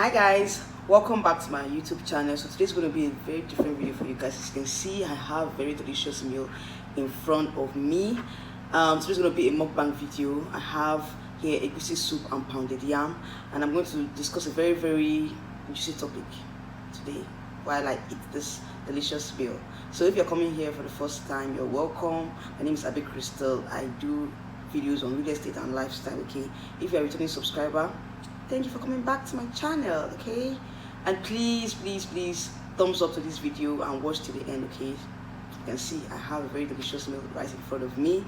Hi guys, welcome back to my YouTube channel. So today's going to be a very different video for you guys. As you can see, I have a very delicious meal in front of me. Today's going to be a mukbang video. I have here egusi soup and pounded yam, and I'm going to discuss a very juicy topic today while I eat this delicious meal. So if you're coming here for the first time, you're welcome. My name is Abbey Krystal. I do videos on real estate and lifestyle. Okay, if you're a returning subscriber, thank you for coming back to my channel. Okay, and please thumbs up to this video and watch till the end. Okay, you can see I have a very delicious meal right in front of me.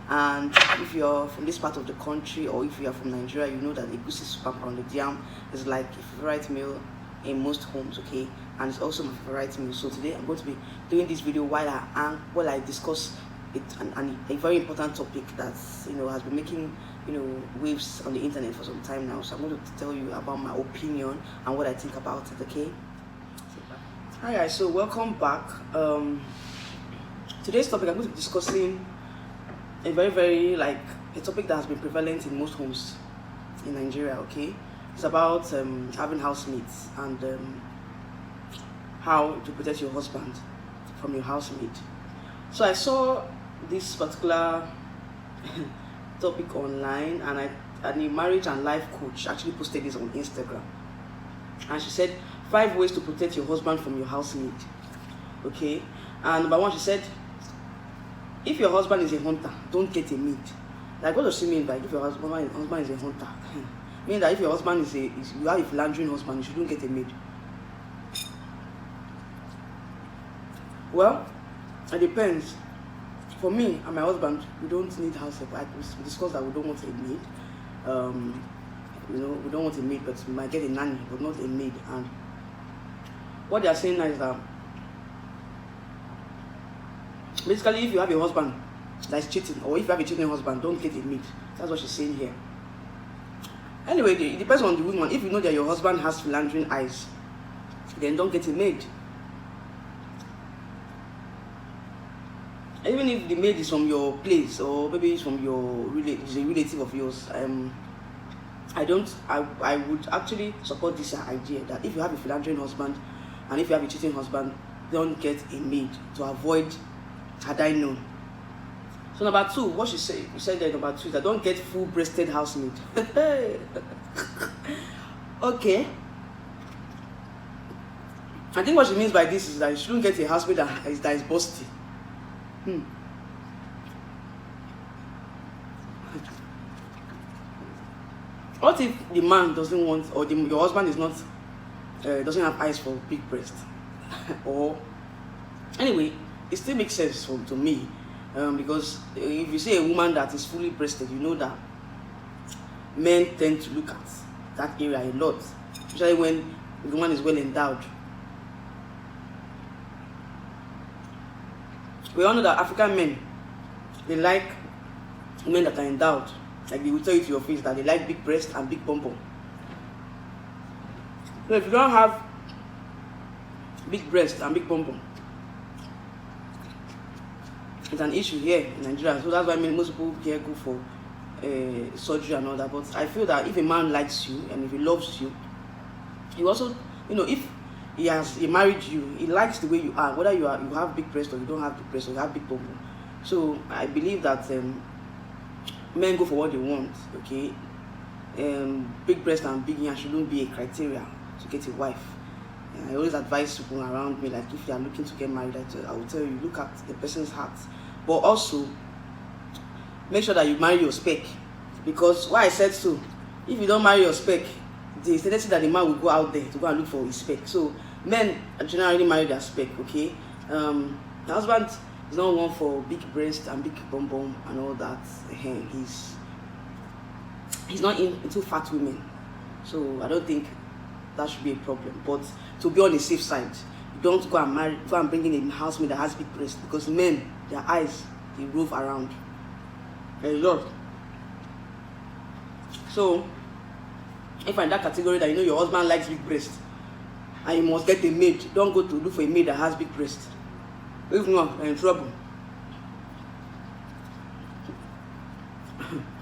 And if you're from this part of the country, or if you are from Nigeria, you know that egusi soup and pounded yam is like a favorite meal in most homes. Okay, and it's also my favorite meal. So today I'm going to be doing this video while I discuss it, and a very important topic that has been making waves on the internet for some time now. So I'm going to tell you about my opinion and what I think about it. Okay, hi guys, so welcome back. Today's topic, I'm going to be discussing a very a topic that has been prevalent in most homes in Nigeria. Okay, it's about having housemates and how to protect your husband from your housemate. So I saw this particular topic online, and a marriage and life coach actually posted this on Instagram, and she said 5 ways to protect your husband from your housemate. Okay, and number 1, she said, if your husband is a hunter, don't get a maid. Like, what does she mean by if your husband is a hunter? Meaning that if your husband you have a philandering husband, you shouldn't get a maid. Well, it depends. For me and my husband, we don't need house help. We discussed that we don't want a maid. We don't want a maid, but we might get a nanny, but not a maid. And what they are saying now is that basically, if you have a husband that's cheating, or if you have a cheating husband, don't get a maid. That's what she's saying here. Anyway, it depends on the woman. If you know that your husband has philandering eyes, then don't get a maid. Even if the maid is from your place, or maybe it's from is a relative of yours, I would actually support this idea that if you have a philandering husband and if you have a cheating husband, don't get a maid to avoid had I known. So number 2, what she said there, number 2 is that don't get full-breasted housemaid. Okay. I think what she means by this is that you shouldn't get a housemaid that is busty. What if the man doesn't want, or your husband is not doesn't have eyes for big breast? Or anyway, it still makes sense to me, because if you see a woman that is fully breasted, you know that men tend to look at that area a lot, especially when the woman is well endowed. We all know that African men, they like women that are endowed. Like, they will tell you to your face that they like big breast and big bum bum. So if you don't have big breast and big bum bum, it's an issue here in Nigeria. So that's why most people here go for surgery and all that. But I feel that if a man likes you and if he loves you, he also, if he married you, he likes the way you are, whether you have big breast or you don't have big breast or you have big bum bum. So I believe that men go for what they want. Okay, big breast and big yan shouldn't be a criteria to get a wife. And I always advise people around me, like, if you are looking to get married, I will tell you, look at the person's heart, but also make sure that you marry your spec. Because why I said so, if you don't marry your spec, the tendency that the man will go out there to go and look for his spec. So men generally marry their spec. Okay, the husband is not one for big breast and big bum bum and all that. He's not into fat women, so I don't think that should be a problem. But to be on the safe side, you don't go and bring in a housemaid that has big breast, because men, their eyes, they rove around a lot. So if you're in that category that your husband likes big breast and you must get a maid, don't go to look for a maid that has big breast. If not, you're in trouble.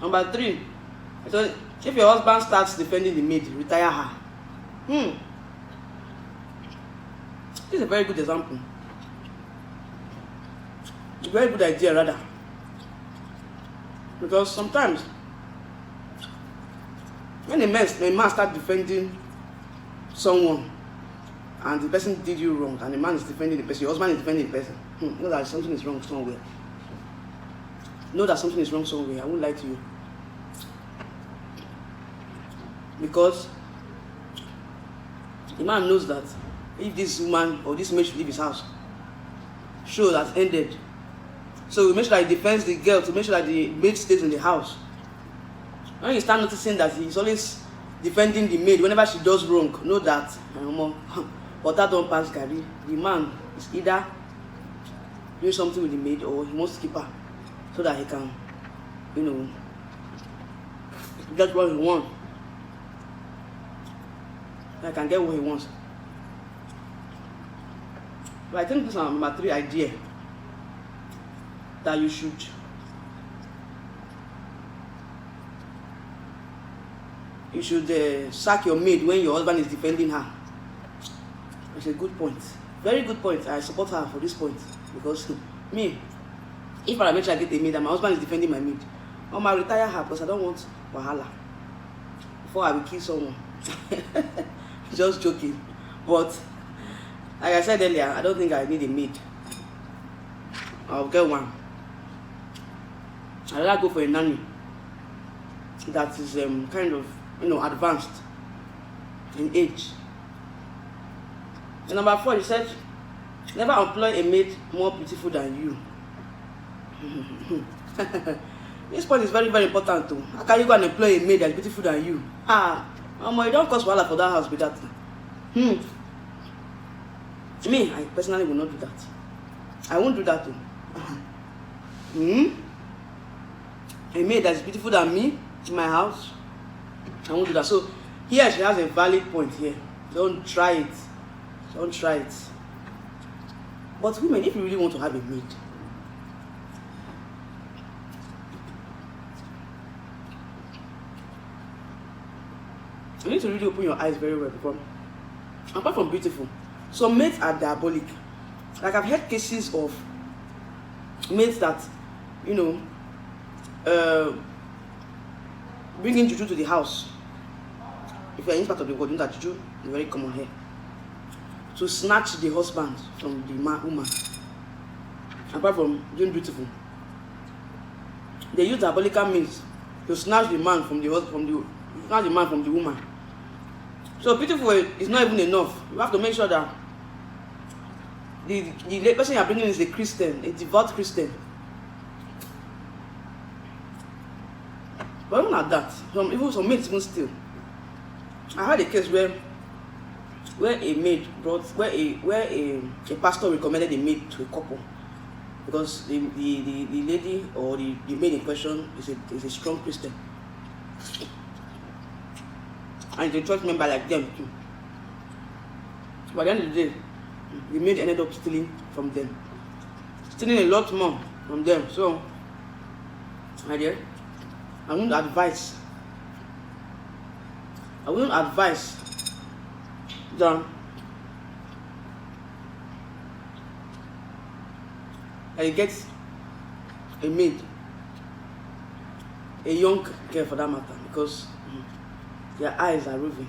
Number 3, so if your husband starts defending the maid, retire her. This is a very good example. A very good idea, rather. Because sometimes, when a man starts defending someone, and the person did you wrong, and the man is defending the person, your husband is defending the person, know that something is wrong somewhere. Know that something is wrong somewhere. I won't lie to you. Because the man knows that if this woman or this man should leave his house, show that ended. So we make sure that he defends the girl to make sure that the maid stays in the house. When you start noticing that he's always defending the maid whenever she does wrong, know that but that don't pass Gary. The man is either doing something with the maid or he wants to keep her so that he can, get what he wants. I can get what he wants. But I think this is number 3 idea that you should sack your maid when your husband is defending her. It's a good point. Very good point. I support her for this point. Because me, if I make sure I get a maid and my husband is defending my maid, I might retire her because I don't want wahala before I will kill someone. Just joking. But like I said earlier, I don't think I need a maid. I'll get one. I'd rather go for a nanny that is kind of advanced in age. And number 4, you said never employ a maid more beautiful than you. This point is very, very important too. How can you go and employ a maid that's beautiful than you? You don't cost wahala for that house with that. Me, I personally will not do that. I won't do that too. A maid that's beautiful than me in my house, I won't do that. So here she has a valid point here. Don't try it. Don't try it. But women, if you really want to have a maid, you need to really open your eyes very well, because apart from beautiful, some maids are diabolic. Like I've heard cases of maids that, bringing juju to the house. If you're in this part of the world, you know that juju is very common here. To snatch the husband from the woman. Apart from doing beautiful, they use diabolical means to snatch the man from the woman. So beautiful is not even enough. You have to make sure that the person you are bringing is a Christian, a devout Christian. But even at that, some maids even still. I had a case where a maid brought where a pastor recommended a maid to a couple because the lady or the maid in question is a strong Christian. And the church member like them too. But at the end of the day, the maid ended up stealing from them. Stealing a lot more from them. So, my dear, I wouldn't advise that I get a maid, a young girl for that matter, because their eyes are roving.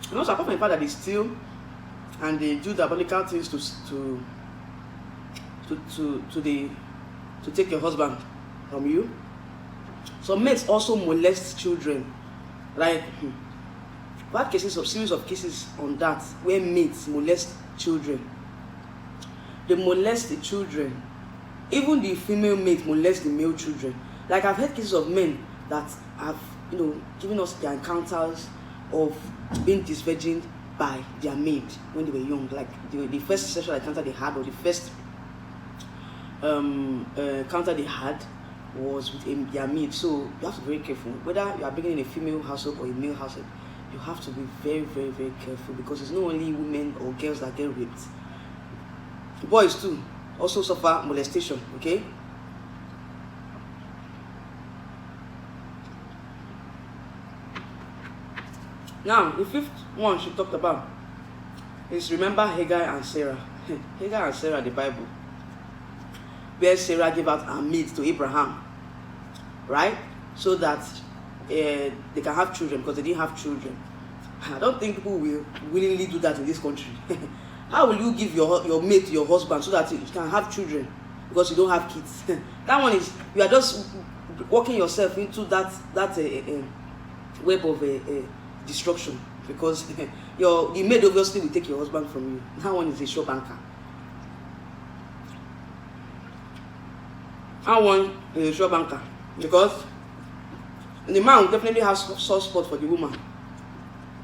And also apart from the fact that they steal and they do diabolical things to take your husband from you, some maids also molest children. Like we had series of cases on that where maids molest children. They molest the children. Even the female maid molest the male children. Like I've heard cases of men that have, given us their encounters of being disvirgined by their maid when they were young. Like the first sexual encounter they had, or the first encounter they had was with their maid. So you have to be very careful. Whether you are bringing in a female household or a male household, you have to be very, very, very careful, because it's not only women or girls that get raped. Boys too also suffer molestation, okay? Now, the fifth one she talked about is remember Hagar and Sarah. Hagar and Sarah, the Bible, where Sarah gave out her maid to Abraham, right? So that they can have children, because they didn't have children. I don't think people will willingly do that in this country. How will you give your mate to your husband so that you can have children because you don't have kids? That one is, you are just walking yourself into that web of destruction, because the maid obviously will take your husband from you. That one is a sure banker. That one is a sure banker, because the man will definitely have soft spot for the woman,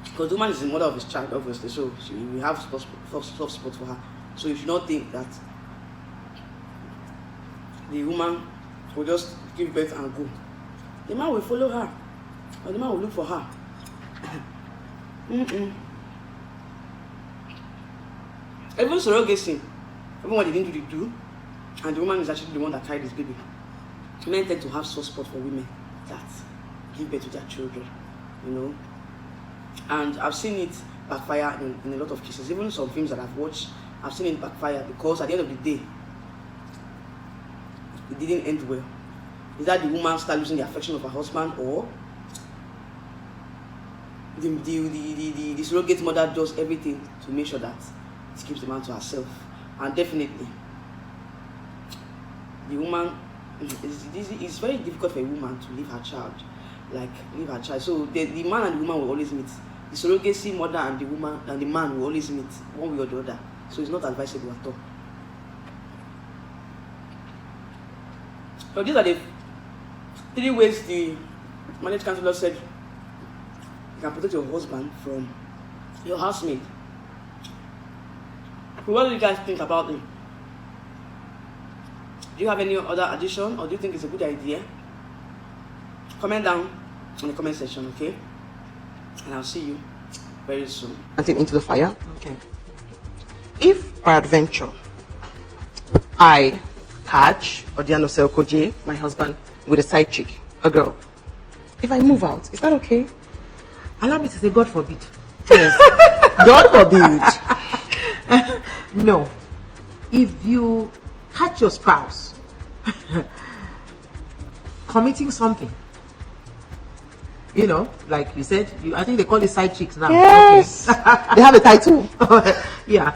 because the woman is the mother of his child, obviously, so she will have soft spot for her. So you should not think that the woman will just give birth and go. The man will follow her, or the man will look for her. Even surrogacy, even when they didn't do, and the woman is actually the one that carried this baby. Men tend to have soft spot for women that give birth to their children, you know. And I've seen it backfire in a lot of cases. Even some films that I've watched, I've seen it backfire, because at the end of the day, it didn't end well. Is that the woman start losing the affection of her husband, or the surrogate mother does everything to make sure that it keeps the man to herself? And definitely, the woman, it's very difficult for a woman to leave her child, So the man and the woman will always meet. The surrogacy mother and the woman and the man will always meet, one way or the other. So it's not advisable at all. So these are the 3 ways the marriage counselor said you can protect your husband from your housemaid. So what do you guys think about it? Do you have any other addition, or do you think it's a good idea? Comment down in the comment section, okay? And I'll see you very soon. Into the fire. Okay. If by adventure I catch Odiano Selkoje, my husband, with a side chick, a girl, if I move out, is that okay? Allow me to say, God forbid. Yes. God forbid. No. If you catch your spouse committing something, you know, like you said, I think they call it side chicks now. Yes. Okay. They have a title. Yeah.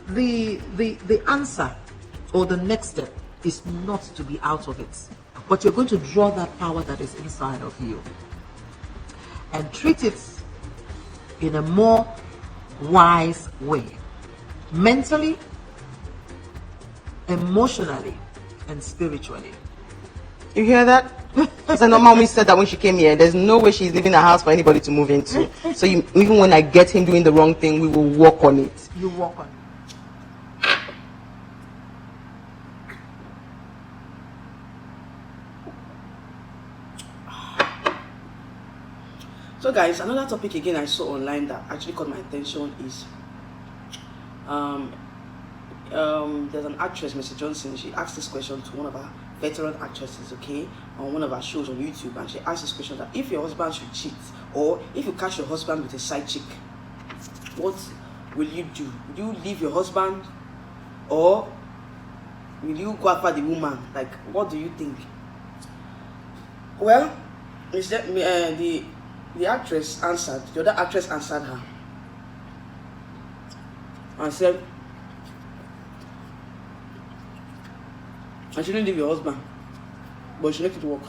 The answer or the next step is not to be out of it, but you're going to draw that power that is inside of you and treat it in a more wise way, mentally, emotionally, and spiritually. You hear that? Because I know mommy said that when she came here, there's no way she's leaving a house for anybody to move into. So even when I get him doing the wrong thing, we will work on it. You work on it. So guys, another topic again I saw online that actually caught my attention is there's an actress, Mr. Johnson. She asked this question to one of our veteran actresses, okay, on one of our shows on YouTube, and she asked this question that if your husband should cheat, or if you catch your husband with a side chick, what will you do? Will you leave your husband, or will you go after the woman? Like, what do you think? Well, the actress answered, the other actress answered her and said, I shouldn't leave your husband, but you should make it work.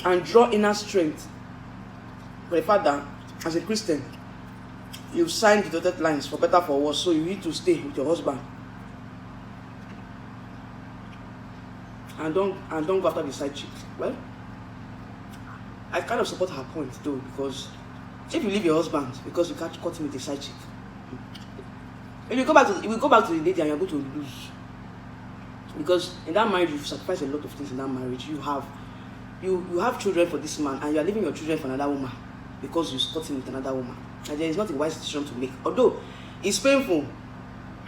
And draw inner strength for the fact that, as a Christian, you've signed the dotted lines for better for worse, so you need to stay with your husband. And don't go after the side chick. Well, I kind of support her point though, because if you leave your husband because you can't cut him with a side chick, if you go back to the lady and you're going to lose, because in that marriage you've sacrificed a lot of things. In that marriage you have children for this man, and you are leaving your children for another woman because you cut him with another woman, and there is not a wise decision to make. Although it's painful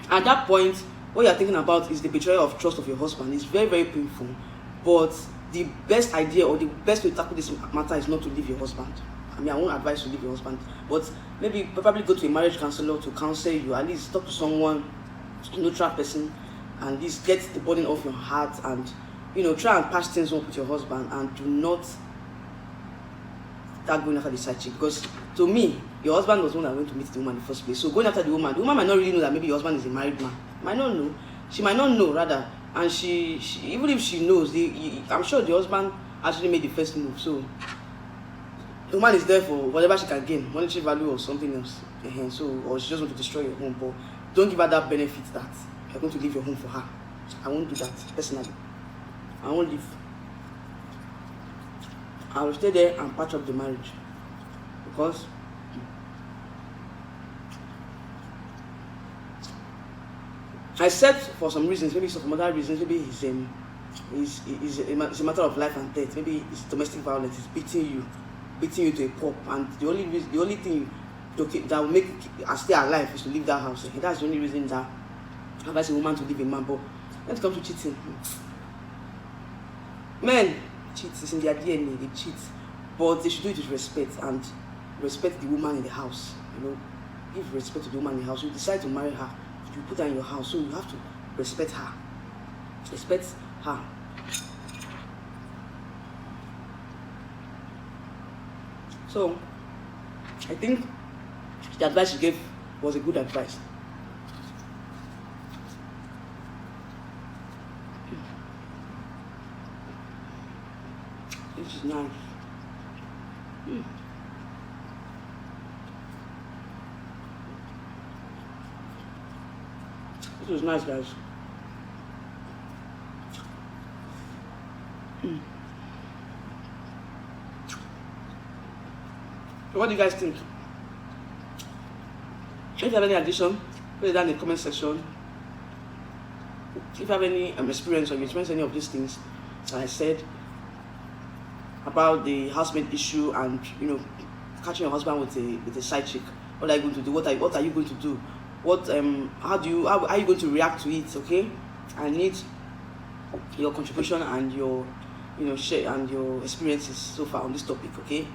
at that point, what you're thinking about is the betrayal of trust of your husband. It's very, very painful, but the best idea or the best way to tackle this matter is not to leave your husband. I mean, I won't advise to leave your husband, but maybe probably go to a marriage counselor to counsel you. At least talk to someone, a neutral person, and at least get the burden off your heart, and try and patch things up with your husband, and do not start going after the side chick. Because to me, your husband was the one that went to meet the woman in the first place. So going after the woman might not really know that maybe your husband is a married man. Might not know. She might not know rather, and she even if she knows, I'm sure the husband actually made the first move. So the woman is there for whatever she can gain, monetary value or something else. So, or she just want to destroy your home. But don't give her that benefit that you're going to leave your home for her. I won't do that personally. I won't leave. I will stay there and patch up the marriage, because I said for some reasons, maybe some other reasons, maybe it's a matter of life and death. Maybe it's domestic violence. It's beating you to a pulp, and the only thing that will make you stay alive is to leave that house. That's the only reason that I advise a woman to leave a man. But when it comes to cheating, men cheat. It's in their DNA. They cheat, but they should do it with respect, and respect the woman in the house. Give respect to the woman in the house. You decide to marry her, you put her in your house, so you have to respect her. Respect her. So I think the advice she gave was a good advice. This is nice. This was nice, guys. So what do you guys think? If you have any addition, put it down in the comment section. If you have any experience, or you experience any of these things that I said about the housemate issue, and catching your husband with a side chick, what are you going to do? What are you going to do? How are you going to react to it? Okay, I need your contribution and your share and your experiences so far on this topic. Okay,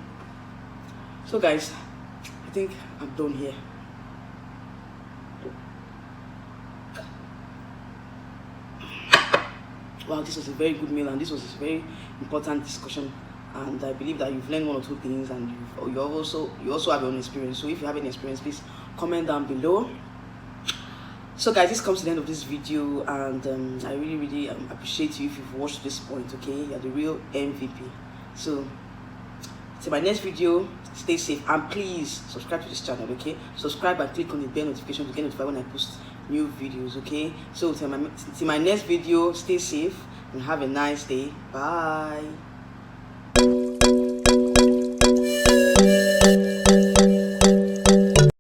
so guys, I think I'm done here. Wow, this was a very good meal, and this was a very important discussion, and I believe that you've learned one or two things, and you also have your own experience. So if you have any experience, please comment down below. So guys, this comes to the end of this video, and I really appreciate you if you've watched this point. Okay, you're the real MVP. So till my next video, stay safe, and please subscribe to this channel. Okay, subscribe and click on the bell notification to get notified when I post new videos. Okay, so till my next video, stay safe and have a nice day. Bye.